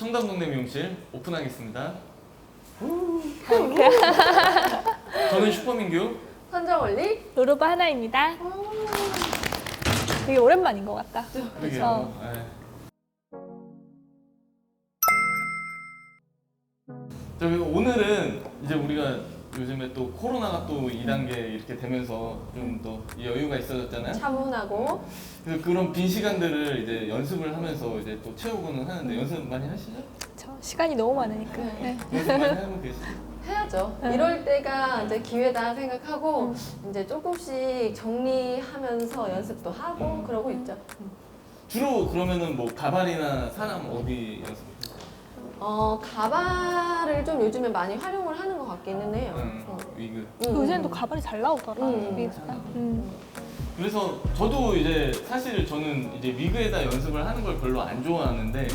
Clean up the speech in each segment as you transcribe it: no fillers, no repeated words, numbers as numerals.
청담동네 미용실 오픈하겠습니다. 저는 슈퍼민규. 선정원리? 로로바 하나입니다. 되게 오랜만인 것 같다. 그러게요. 저기 오늘은 이제 우리가 요즘에 또 코로나가 또 2단계 이렇게 되면서 좀 더 여유가 있어졌잖아요. 차분하고. 그래서 그런 빈 시간들을 이제 연습을 하면서 이제 또 채우고는 하는데 연습 많이 하시죠? 저 시간이 너무 많으니까. 네. 네. 연습 많이 하고 계시죠? 해야죠. 네. 이럴 때가 이제 기회다 생각하고 이제 조금씩 정리하면서 연습도 하고 그러고 있죠. 주로 그러면은 뭐 가발이나 사람 어디 연습해요? 가발을 좀 요즘에 많이 활용을 하는 것 같기는 해요. 위그. 요새는 또 가발이 잘 나오더라. 음. 위보다. 그래서 저도 이제 사실 저는 이제 위그에다 연습을 하는 걸 별로 안 좋아하는데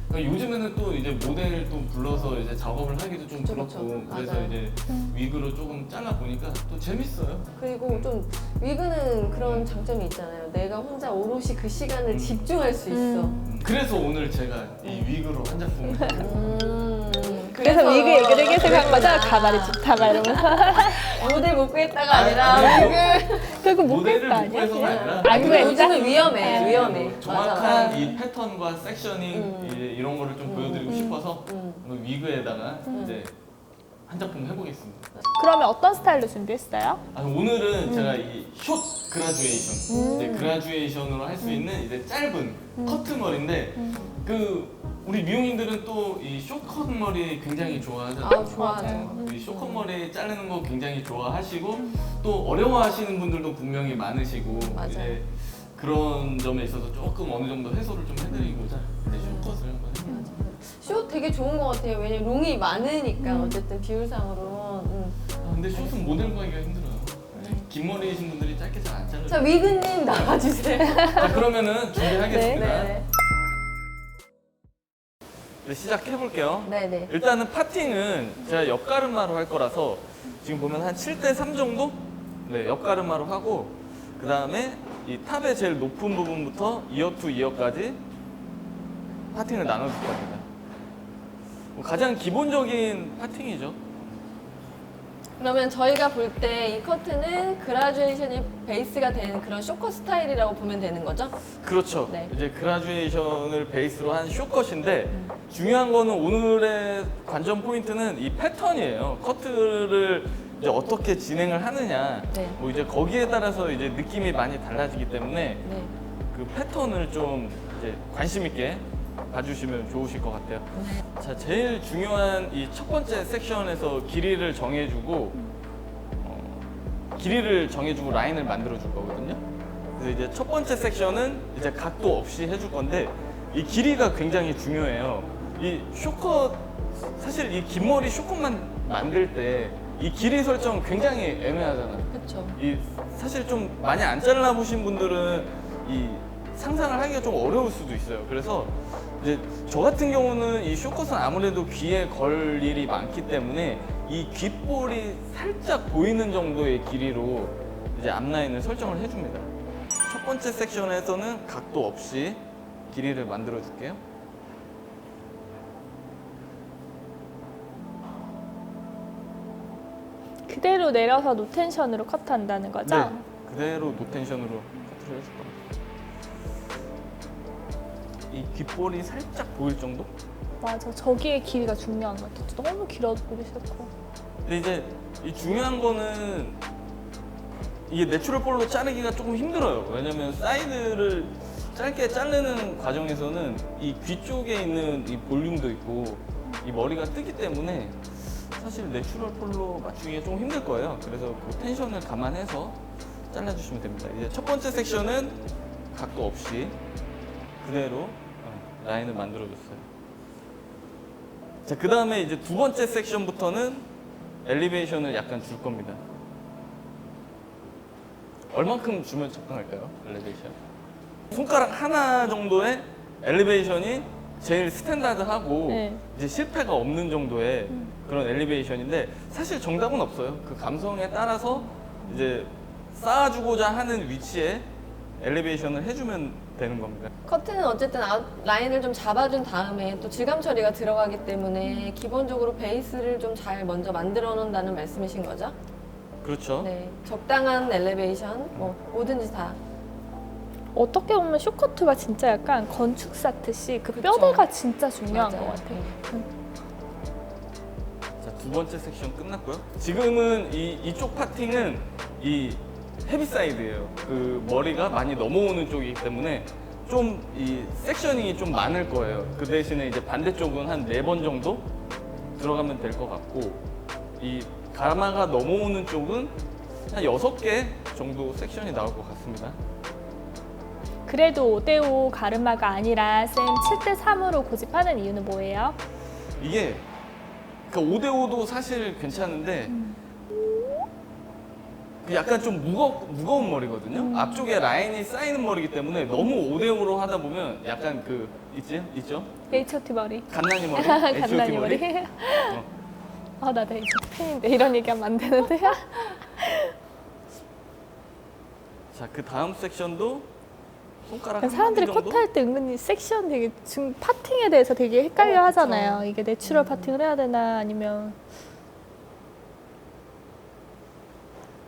그러니까 요즘에는 또 이제 모델 또 불러서 이제 작업을 하기도 좀 그쵸, 그렇고 그쵸. 그래서 맞아요. 이제 위그로 조금 잘라 보니까 또 재밌어요. 그리고 좀 위그는 그런 장점이 있잖아요. 내가 혼자 오롯이 그 시간을 집중할 수 있어. 그래서 오늘 제가 이 위그로 한 작품을 그래서 위그 얘기를 계속 한 거죠? 가발이 좋다, 막 이러면서. 모델 못 구했다가 아니라 위그. 결국 못 모델을 뺐다, 못 구해서가 아니야? 아니라 아, 그거 요즘은 위험해. 위험해. 정확한 맞아. 이 패턴과 섹셔닝 이제 이런 거를 좀 보여드리고 싶어서 오늘 위그에다가 이제 한 작품 해보겠습니다. 그러면 어떤 스타일로 준비했어요? 오늘은 제가 이 숏 그라듀에이션, 이제 그라듀에이션으로 할 수 있는 이제 짧은 커트 머리인데 그 우리 미용인들은 또 이 숏컷 머리 굉장히 좋아하잖아요. 좋아하죠. 이 숏컷 머리 자르는 거 굉장히 좋아하시고 또 어려워하시는 분들도 분명히 많으시고 맞아요. 이제 그런 점에 있어서 조금 어느 정도 해소를 좀 해드리고자 이제 숏컷을 한번 해봅니다. 숏 되게 좋은 것 같아요. 왜냐면 롱이 많으니까 어쨌든 비율상으로. 근데 숏은 모델 구하기가 힘들어요. 긴 머리이신 분들이 짧게 잘 안 자 잘라요. 위그님 나와주세요. 자, 그러면은 준비하겠습니다. 네네. 네, 시작해볼게요. 네네. 일단은 파팅은 제가 옆가르마로 할 거라서 지금 보면 한 7대3 정도? 네, 옆가르마로 하고 그 다음에 이 탑의 제일 높은 부분부터 이어 투 이어까지 파팅을 나눠줄 겁니다. 가장 기본적인 파팅이죠. 그러면 저희가 볼 때 이 커트는 그라듀에이션이 베이스가 되는 그런 쇼컷 스타일이라고 보면 되는 거죠? 그렇죠. 네. 이제 그라듀에이션을 베이스로 한 숏컷인데 중요한 거는 오늘의 관전 포인트는 이 패턴이에요. 커트를 이제 어떻게 진행을 하느냐. 네. 뭐 이제 거기에 따라서 이제 느낌이 많이 달라지기 때문에 네. 그 패턴을 좀 이제 관심 있게 봐주시면 좋으실 것 같아요. 자, 제일 중요한 이 첫 번째 섹션에서 길이를 정해주고 길이를 정해주고 라인을 만들어 줄 거거든요. 그래서 이제 첫 번째 섹션은 이제 각도 없이 해줄 건데 이 길이가 굉장히 중요해요. 이 쇼컷 사실 이 긴 머리 쇼컷만 만들 때 이 길이 설정 굉장히 애매하잖아요. 그렇죠. 이 사실 좀 많이 안 잘라보신 분들은 이 상상을 하기가 좀 어려울 수도 있어요. 그래서 이제 저 같은 경우는 이 쇼컷은 아무래도 귀에 걸 일이 많기 때문에 이 귓볼이 살짝 보이는 정도의 길이로 이제 앞라인을 설정을 해줍니다. 첫 번째 섹션에서는 각도 없이 길이를 만들어 줄게요. 그대로 내려서 노텐션으로 커트한다는 거죠? 네, 그대로 노텐션으로 커트를 해줄 겁니다. 이 귓볼이 살짝 보일 정도? 맞아. 저기의 길이가 중요한 것 같아. 너무 길어도 보기 싫고. 근데 이제 이 중요한 거는 이게 내추럴 볼로 자르기가 조금 힘들어요. 왜냐면 사이드를 짧게 자르는 과정에서는 이 귀 쪽에 있는 이 볼륨도 있고 이 머리가 뜨기 때문에 사실 내추럴 볼로 맞추기가 좀 힘들 거예요. 그래서 그 텐션을 감안해서 잘라주시면 됩니다. 이제 첫 번째 섹션은 각도 없이 그대로 라인을 만들어줬어요. 자, 그 다음에 이제 두 번째 섹션부터는 엘리베이션을 약간 줄 겁니다. 얼만큼 주면 적당할까요? 엘리베이션? 손가락 하나 정도의 엘리베이션이 제일 스탠다드하고 네. 이제 실패가 없는 정도의 그런 엘리베이션인데 사실 정답은 없어요. 그 감성에 따라서 이제 쌓아주고자 하는 위치에 엘리베이션을 해주면 되는 겁니다. 커튼은 어쨌든 라인을 좀 잡아준 다음에 또 질감 처리가 들어가기 때문에 기본적으로 베이스를 좀 잘 먼저 만들어 놓는다는 말씀이신 거죠? 그렇죠. 네, 적당한 엘리베이션, 뭐 뭐든지 다. 어떻게 보면 쇼커트가 진짜 약간 건축사 뜻이 그 그쵸. 뼈대가 진짜 중요한 맞아요. 것 같아요. 자, 두 번째 섹션 끝났고요. 지금은 이쪽 파팅은 이 헤비사이드예요. 그 머리가 많이 넘어오는 쪽이기 때문에 좀 이 섹셔닝이 좀 많을 거예요. 그 대신에 이제 반대쪽은 한 4번 정도 들어가면 될 것 같고, 이 가마가 넘어오는 쪽은 한 6개 정도 섹션이 나올 것 같습니다. 그래도 5대5 가르마가 아니라 쌤 7대3으로 고집하는 이유는 뭐예요? 이게 그러니까 5대5도 사실 괜찮은데 그 약간 좀 무거운 머리거든요. 앞쪽에 라인이 쌓이는 머리이기 때문에 너무 5대5로 하다 보면 약간 그 있죠? H.O.T 머리. 갓난이 머리? 갓난이 H.O.T 머리. 아, 나도 H.O.T 팬인데 이런 얘기하면 안 되는데. 자, 그 다음 섹션도 손가락 한 사람들이 마디 정도? 컷할 때 은근히 섹션 되게 파팅에 대해서 되게 헷갈려 그쵸. 하잖아요. 이게 내추럴 파팅을 해야 되나 아니면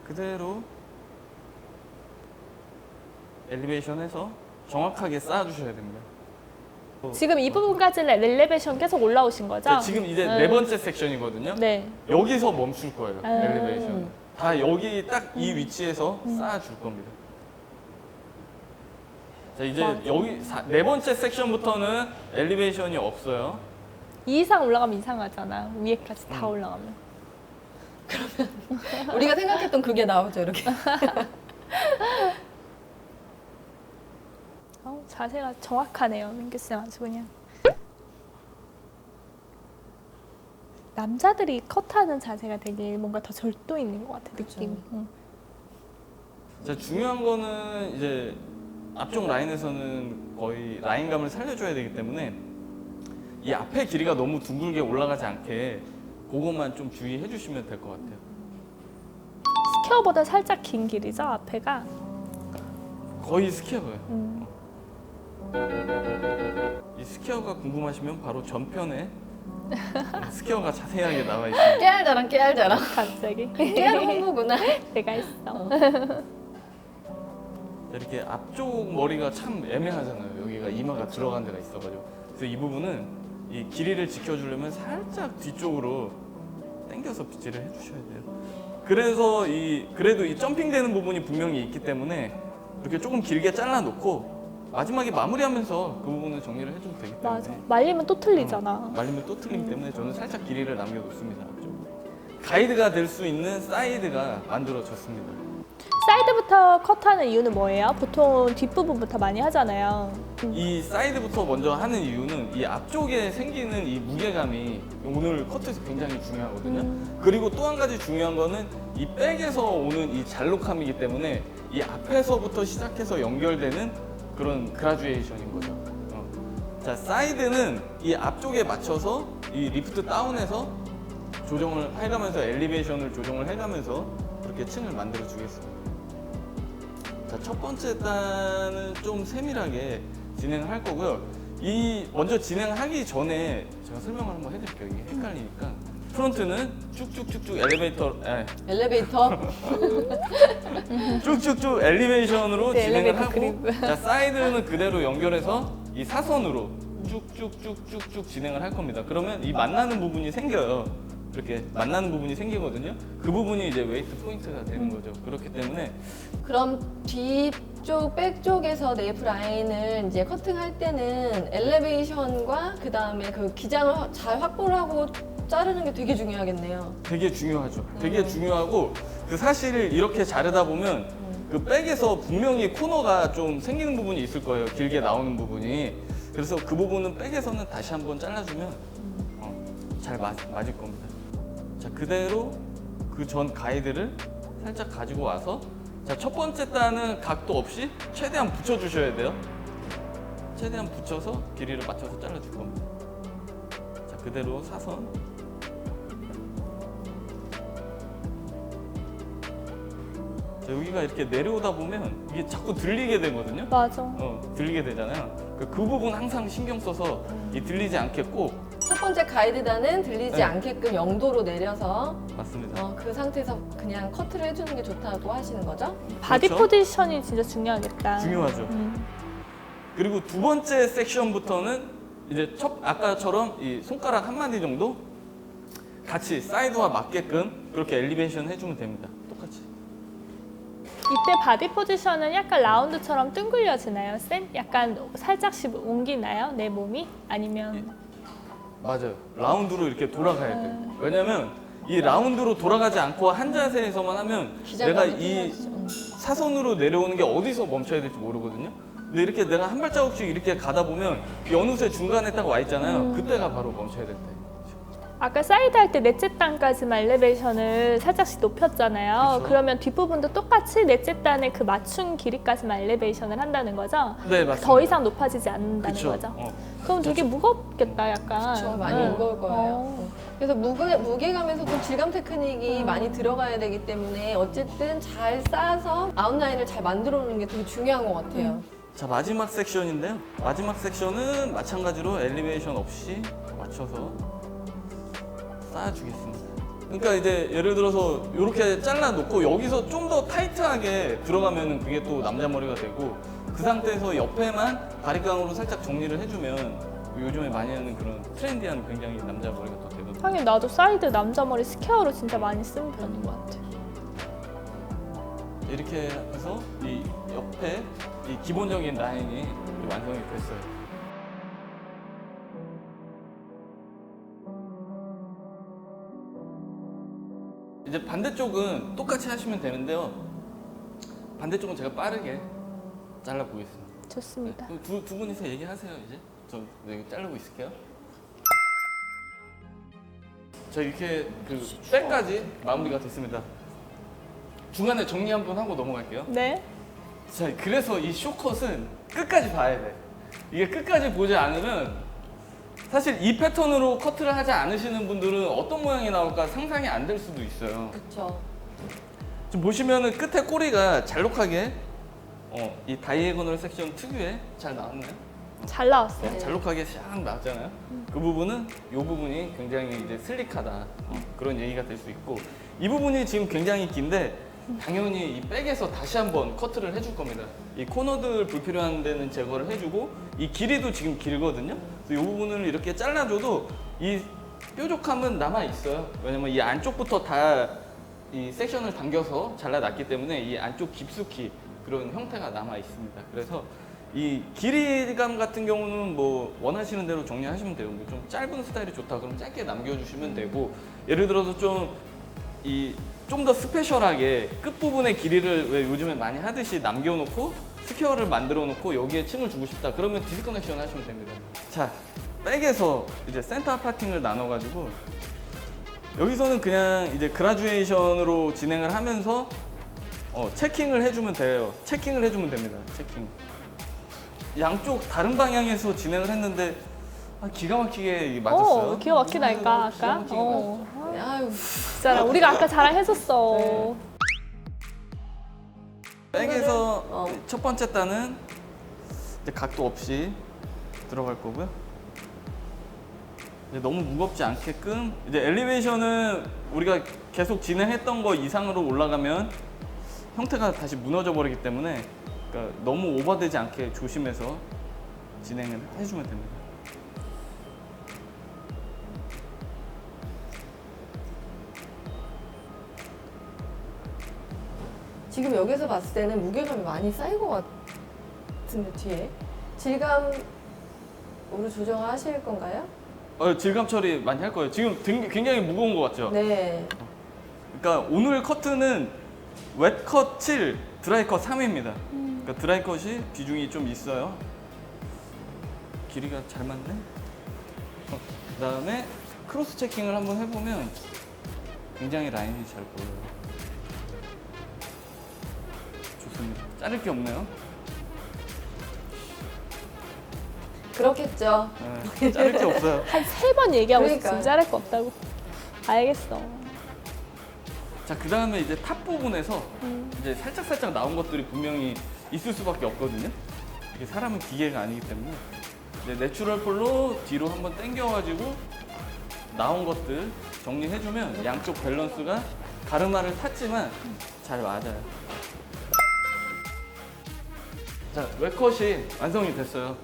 그대로 엘리베이션해서 정확하게 쌓아주셔야 됩니다. 지금 이 부분까지는 엘리베이션 계속 올라오신 거죠? 네, 지금 이제 네 번째 섹션이거든요. 네. 여기서 멈출 거예요. 아. 엘리베이션. 다 여기 딱 이 위치에서 쌓아줄 겁니다. 자, 이제 와. 여기 네 번째 섹션부터는 엘리베이션이 없어요. 이 이상 올라가면 이상하잖아. 위에까지 다 올라가면. 우리가 생각했던 그게 나오죠, 이렇게. 자세가 정확하네요, 민규쌤 아주 그냥. 남자들이 컷하는 자세가 되게 뭔가 더 절도 있는 것 같아, 그쵸. 느낌이. 응. 자, 중요한 거는 이제 앞쪽 라인에서는 거의 라인감을 살려줘야 되기 때문에 이 앞에 길이가 너무 둥글게 올라가지 않게 그것만 좀 주의해 주시면 될 것 같아요. 스퀘어보다 살짝 긴 길이죠, 앞에가. 거의 스퀘어예요. 음. 이 스퀘어가 궁금하시면 바로 전편에 스퀘어가 자세하게 나와 있습니다. 깨알자랑 깨알자랑. 갑자기. 깨알 홍보구나. 내가 했어. 이렇게 앞쪽 머리가 참 애매하잖아요. 여기가 이마가 들어간 데가 있어가지고. 그래서 이 부분은 이 길이를 지켜주려면 살짝 뒤쪽으로 당겨서 빗질을 해주셔야 돼요. 그래서 그래도 이 점핑되는 부분이 분명히 있기 때문에 이렇게 조금 길게 잘라놓고 마지막에 마무리하면서 그 부분을 정리를 해주면 되기 때문에. 맞아. 말리면 또 틀리잖아. 말리면 또 틀리기 때문에 저는 살짝 길이를 남겨놓습니다. 앞쪽으로. 가이드가 될 수 있는 사이드가 만들어졌습니다. 사이드부터 컷하는 이유는 뭐예요? 보통 뒷부분부터 많이 하잖아요. 이 사이드부터 먼저 하는 이유는 이 앞쪽에 생기는 이 무게감이 오늘 커트에서 굉장히 중요하거든요. 그리고 또 한 가지 중요한 거는 이 백에서 오는 이 잘록함이기 때문에 이 앞에서부터 시작해서 연결되는 그런 그라듀에이션인 거죠. 자, 사이드는 이 앞쪽에 맞춰서 이 리프트 다운해서 조정을 해가면서 엘리베이션을 조정을 해가면서 그렇게 층을 만들어 주겠습니다. 자, 첫 번째 단은 좀 세밀하게 진행을 할 거고요. 먼저 진행하기 전에 제가 설명을 한번 해드릴게요. 이게 헷갈리니까. 프론트는 쭉쭉쭉쭉 엘리베이터. 쭉쭉쭉 엘리베이션으로 네, 진행을 엘리베이터 하고, 그리고. 자, 사이드는 그대로 연결해서 이 사선으로 쭉쭉쭉쭉쭉 진행을 할 겁니다. 그러면 이 만나는 부분이 생겨요. 이렇게 만나는 부분이 생기거든요. 그 부분이 이제 웨이트 포인트가 되는 거죠. 그렇기 때문에 그럼 뒤쪽, 백 쪽에서 네이프 라인을 이제 커팅할 때는 엘리베이션과 그 다음에 그 기장을 잘 확보를 하고 자르는 게 되게 중요하겠네요. 되게 중요하죠. 되게 중요하고 그 사실 이렇게 자르다 보면 그 백에서 분명히 코너가 좀 생기는 부분이 있을 거예요. 길게 나오는 부분이. 그래서 그 부분은 백에서는 다시 한번 잘라주면 잘 맞을 겁니다. 자, 그대로 그 전 가이드를 살짝 가지고 와서, 자, 첫 번째 단은 각도 없이 최대한 붙여주셔야 돼요. 최대한 붙여서 길이를 맞춰서 잘라줄 겁니다. 자, 그대로 사선. 자, 자, 여기가 이렇게 내려오다 보면 이게 자꾸 들리게 되거든요. 맞아. 들리게 되잖아요. 그 부분 항상 신경 써서 이 들리지 않게 꼭. 첫 번째 가이드단은 들리지 네. 않게끔 0도로 내려서 맞습니다. 그 상태에서 그냥 커트를 해주는 게 좋다고 하시는 거죠? 바디 그렇죠. 포지션이 진짜 중요하겠다. 중요하죠. 그리고 두 번째 섹션부터는 이제 아까처럼 이 손가락 한 마디 정도 같이 사이드와 맞게끔 그렇게 엘리베이션 해주면 됩니다. 똑같이. 이때 바디 포지션은 약간 라운드처럼 둥글려지나요, 쌤? 약간 살짝씩 옮기나요, 내 몸이? 아니면 맞아요. 라운드로 이렇게 돌아가야 돼요. 왜냐면 이 라운드로 돌아가지 않고 한 자세에서만 하면 내가 기장감이 이 필요하시죠. 사선으로 내려오는 게 어디서 멈춰야 될지 모르거든요. 근데 이렇게 내가 한 발자국씩 이렇게 가다 보면 어느새 중간에 딱 와 있잖아요. 그때가 바로 멈춰야 될 때. 아까 사이드 할 때 넷째 단까지만 엘리베이션을 살짝씩 높였잖아요. 그쵸. 그러면 뒷부분도 똑같이 넷째 단의 그 맞춘 길이까지만 엘리베이션을 한다는 거죠? 네, 맞습니다. 더 이상 높아지지 않는다는 그쵸. 거죠? 그럼 되게 무겁겠다, 약간. 그렇죠. 많이 네. 무거울 거예요. 어. 그래서 무게감에서도 질감 테크닉이 많이 들어가야 되기 때문에 어쨌든 잘 싸서 아웃라인을 잘 만들어 놓는 게 되게 중요한 것 같아요. 자, 마지막 섹션인데요. 마지막 섹션은 마찬가지로 엘리베이션 없이 맞춰서 쌓아주겠습니다. 그러니까 이제 예를 들어서 이렇게 잘라놓고 여기서 좀 더 타이트하게 들어가면 그게 또 남자 머리가 되고 그 상태에서 옆에만 바리깡으로 살짝 정리를 해주면 요즘에 많이 하는 그런 트렌디한 굉장히 남자 머리가 또 되거든요. 하긴 나도 사이드 남자 머리 스퀘어로 진짜 많이 쓰는 편인 것 같아. 이렇게 해서 이 옆에 이 기본적인 라인이 완성이 됐어요. 이제 반대쪽은 똑같이 하시면 되는데요. 반대쪽은 제가 빠르게 잘라보겠습니다. 좋습니다. 그럼 두 분이서 얘기하세요 이제. 저 여기 자르고 있을게요. 자, 이렇게 그 백까지 마무리가 됐습니다. 중간에 정리 한번 하고 넘어갈게요. 네. 자, 그래서 이 쇼컷은 끝까지 봐야 돼. 이게 끝까지 보지 않으면 사실 이 패턴으로 커트를 하지 않으시는 분들은 어떤 모양이 나올까 상상이 안 될 수도 있어요. 그렇죠. 지금 보시면은 끝에 꼬리가 잘록하게 이 다이애고널 섹션 특유의 잘 나왔나요? 잘 나왔어요. 네. 잘록하게 샥 나왔잖아요. 그 부분은 이 부분이 굉장히 이제 슬릭하다 그런 얘기가 될 수 있고 이 부분이 지금 굉장히 긴데 당연히 이 백에서 다시 한번 커트를 해줄 겁니다. 이 코너들 불필요한 데는 제거를 해주고 이 길이도 지금 길거든요. 그래서 이 부분을 이렇게 잘라줘도 이 뾰족함은 남아 있어요. 왜냐면 이 안쪽부터 다 이 섹션을 당겨서 잘라놨기 때문에 이 안쪽 깊숙이 그런 형태가 남아 있습니다. 그래서 이 길이감 같은 경우는 뭐 원하시는 대로 정리하시면 돼요. 뭐 좀 짧은 스타일이 좋다 그러면 짧게 남겨주시면 되고 예를 들어서 좀 더 스페셜하게 끝부분의 길이를 왜 요즘에 많이 하듯이 남겨놓고 스퀘어를 만들어 놓고 여기에 층을 주고 싶다 그러면 디스커넥션 하시면 됩니다. 자, 백에서 이제 센터 파팅을 나눠가지고 여기서는 그냥 이제 그라듀에이션으로 진행을 하면서 체킹을 해주면 돼요. 체킹을 해주면 됩니다. 체킹. 양쪽 다른 방향에서 진행을 했는데 기가 막히게 맞았어요. 기가 막히다니까, 기가 아까. 막히게 맞았어요. 아유, 진짜 우리가 아까 자랑했었어. 네. 백에서 첫 번째 단은 이제 각도 없이 들어갈 거고요. 이제 너무 무겁지 않게끔 이제 엘리베이션은 우리가 계속 진행했던 거 이상으로 올라가면 형태가 다시 무너져 버리기 때문에 그러니까 너무 오버되지 않게 조심해서 진행을 해주면 됩니다. 지금 여기서 봤을 때는 무게감이 많이 쌓인 것 같은데 뒤에 질감으로 조정하실 건가요? 질감 처리 많이 할 거예요. 지금 굉장히 무거운 것 같죠? 네. 그러니까 오늘 커트는 웻컷 7, 드라이컷 3입니다. 그러니까 드라이컷이 비중이 좀 있어요. 길이가 잘 맞네. 그 다음에 크로스 체킹을 한번 해보면 굉장히 라인이 잘 보여요. 좋습니다. 자를 게 없네요. 그렇겠죠. 네, 자를 게 없어요. 한 3번 얘기하고 있어. 그러니까요. 진짜 할 거 없다고. 알겠어. 자, 그 다음에 이제 탑 부분에서 이제 살짝 나온 것들이 분명히 있을 수밖에 없거든요. 이게 사람은 기계가 아니기 때문에 이제 내추럴 폴로 뒤로 한번 당겨가지고 나온 것들 정리해주면 양쪽 밸런스가 가르마를 탔지만 잘 맞아요. 자, 웨컷이 완성이 됐어요.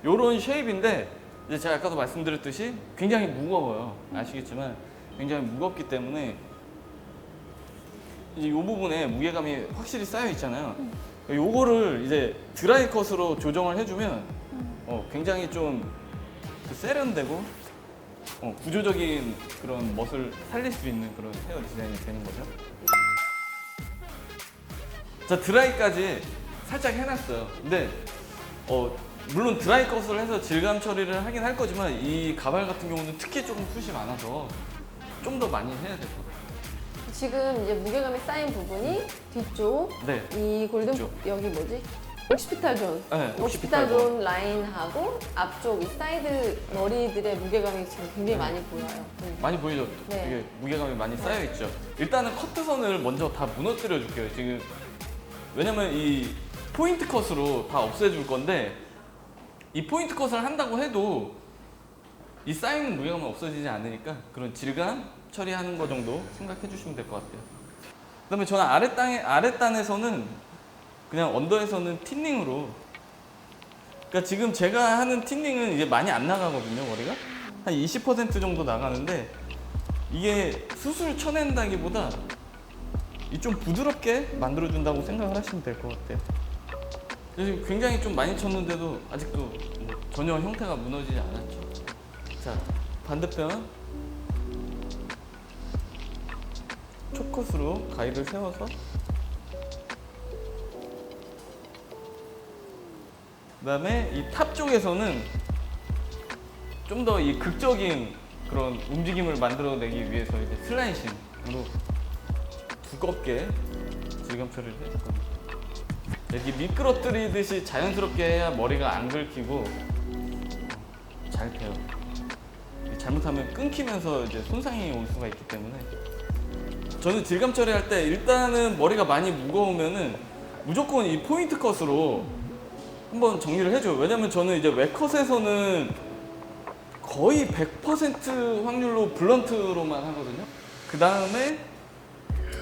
요런 쉐입인데 이제 제가 아까도 말씀드렸듯이 굉장히 무거워요. 아시겠지만 굉장히 무겁기 때문에 이제 이 부분에 무게감이 확실히 쌓여 있잖아요. 요거를 이제 드라이 컷으로 조정을 해주면 굉장히 좀 세련되고 구조적인 그런 멋을 살릴 수 있는 그런 헤어 디자인이 되는 거죠. 자, 드라이까지 살짝 해놨어요. 근데 물론 드라이 컷을 해서 질감 처리를 하긴 할 거지만 이 가발 같은 경우는 특히 조금 숱이 많아서 좀 더 많이 해야 될 것 같아요. 지금 이제 무게감이 쌓인 부분이 뒤쪽, 네. 이 골든 뒤쪽. 여기 뭐지? 옥시피탈 존. 네, 옥시피탈 존 라인하고 앞쪽 이 사이드 머리들의 무게감이 지금 굉장히 많이 보여요. 많이 보이죠? 네. 되게 무게감이 많이 쌓여 있죠. 일단은 커트선을 먼저 다 무너뜨려 줄게요. 지금 왜냐면 이 포인트 컷으로 다 없애줄 건데 이 포인트 컷을 한다고 해도 이 쌓이는 무게감은 없어지지 않으니까 그런 질감 처리하는 거 정도 생각해 주시면 될 것 같아요. 그다음에 저는 아랫단에서는 그냥 언더에서는 틴닝으로, 그러니까 지금 제가 하는 틴닝은 이제 많이 안 나가거든요. 머리가 한 20% 정도 나가는데 이게 수술 쳐낸다기보다 이 좀 부드럽게 만들어준다고 생각을 하시면 될 것 같아요. 지금 굉장히 좀 많이 쳤는데도 아직도 뭐 전혀 형태가 무너지지 않았죠. 자, 반대편 초컷으로 가위를 세워서 그다음에 이 탑 쪽에서는 좀 더 이 극적인 그런 움직임을 만들어내기 위해서 이제 슬라이싱으로 두껍게 질감 처리를 해줬거든요. 이렇게 미끄러뜨리듯이 자연스럽게 해야 머리가 안 긁히고 잘 돼요. 잘못하면 끊기면서 이제 손상이 올 수가 있기 때문에 저는 질감 처리할 때 일단은 머리가 많이 무거우면은 무조건 이 포인트 컷으로 한번 정리를 해줘요. 왜냐면 저는 이제 웨컷에서는 거의 100% 확률로 블런트로만 하거든요. 그 다음에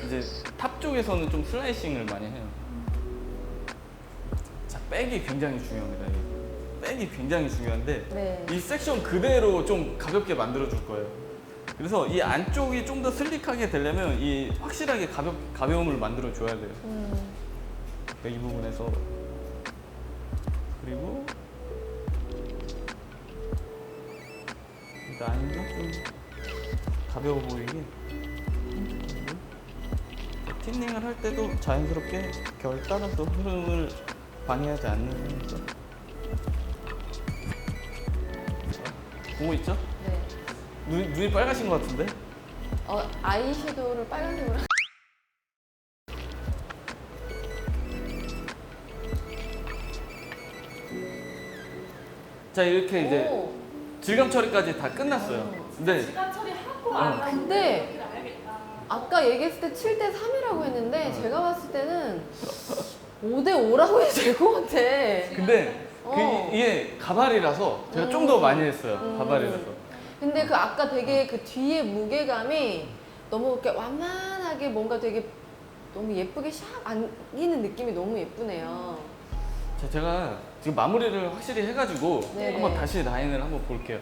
이제 탑 쪽에서는 좀 슬라이싱을 많이 해요. 자, 백이 굉장히 중요합니다. 백이 굉장히 중요한데 네. 이 섹션 그대로 좀 가볍게 만들어 줄 거예요. 그래서 이 안쪽이 좀 더 슬릭하게 되려면 이 확실하게 가벼움을 만들어 줘야 돼요. 그러니까 이 부분에서 그리고 이 라인도 좀 가벼워 보이게 틴닝을 할 때도 자연스럽게 결 따라서 흐름을 방해하지 않는 거죠. 보고 있죠? 네. 눈이 빨가신 것 같은데? 아이섀도우를 빨간색으로. 자, 이렇게 이제 오. 질감 처리까지 다 끝났어요. 근데 근데 아까 얘기했을 때 7대 3이라고 했는데 제가 봤을 때는 5대 5라고 해도 될 것 같아. 근데 이게 가발이라서 제가 좀 더 많이 했어요. 가발이라서. 근데 그 아까 되게 그 뒤에 무게감이 너무 이렇게 완만하게 뭔가 되게 너무 예쁘게 샥 안기는 느낌이 너무 예쁘네요. 자, 제가 지금 마무리를 확실히 해가지고 네네. 한번 다시 라인을 한번 볼게요.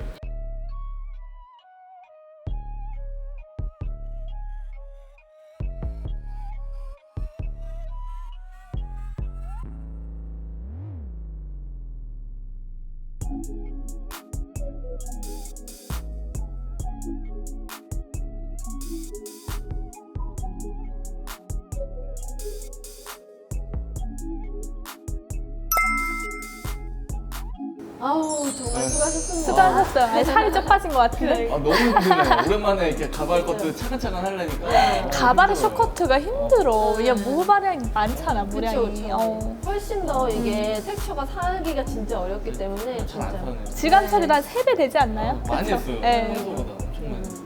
아우 정말 수고하셨습니다. 수고하셨어요. 아니, 살이 쪄 빠진 것 같은데. 아, 너무 힘드네요. 오랜만에 이렇게 가발 것도 차근차근 하려니까. 가발의 힘들어요. 쇼커트가 힘들어. 야, 무발량이 많잖아, 그쵸, 무량이. 그쵸. 훨씬 더 이게 텍스처가 살기가 진짜 어렵기 때문에 잘 안 진짜. 타네요. 질감 처리도 한 3배 되지 않나요? 많이 그쵸? 했어요. 네. 평소보다 엄청 많이 했어요.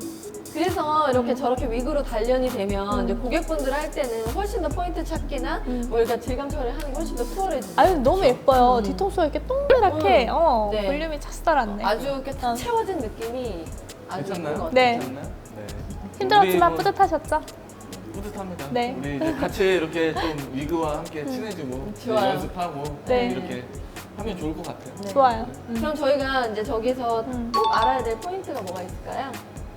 그래서 이렇게 저렇게 위그로 단련이 되면 이제 고객분들 할 때는 훨씬 더 포인트 찾기나 뭐 일단 질감 처리하는 게 훨씬 더 수월해지죠. 아유 너무 예뻐요. 뒤통수가 이렇게 동그랗게 네. 볼륨이 착 살았네. 아주 이렇게 탁 채워진 느낌이 아주 예쁜 것 괜찮나요? 같아요. 네. 괜찮나요? 네. 힘들었지만 우리 뿌듯하셨죠? 뿌듯합니다. 네. 우리 이제 같이 이렇게 좀 위그와 함께 친해지고 이제 좋아요. 연습하고 네. 이렇게 하면 좋을 것 같아요. 네. 좋아요. 그럼 저희가 이제 저기서 꼭 알아야 될 포인트가 뭐가 있을까요?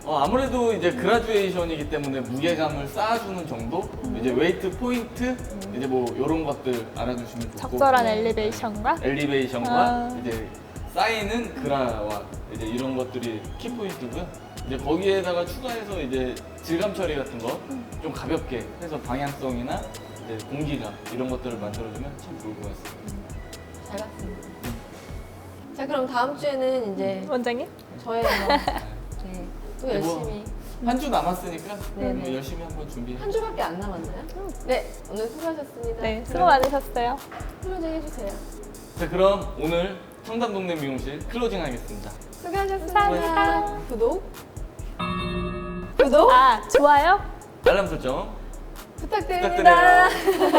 아무래도 이제 그라듀에이션이기 때문에 무게감을 쌓아주는 정도, 이제 웨이트 포인트, 이제 뭐 이런 것들 알아주시면 좋고, 적절한 엘리베이션과 엘리베이션과 아. 이제 쌓이는 그라와 이제 이런 것들이 키 포인트고요. 이제 거기에다가 추가해서 이제 질감 처리 같은 거 좀 가볍게 해서 방향성이나 이제 공기감 이런 것들을 만들어주면 참 좋을 것 같습니다. 잘 봤습니다. 자, 그럼 다음 주에는 이제 원장님? 저의 네, 또 네, 뭐 열심히 한 주 남았으니까 네, 뭐 네. 열심히 한번 준비해. 한 주밖에 안 남았나요? 네, 오늘 수고하셨습니다. 네, 수고 많으셨어요. 클로징 해주세요. 자, 그럼 오늘 청담동네 미용실 클로징 하겠습니다. 수고하셨습니다. 감사합니다. 구독, 구독 아, 좋아요? 알람 설정 부탁드립니다. 부탁드려요.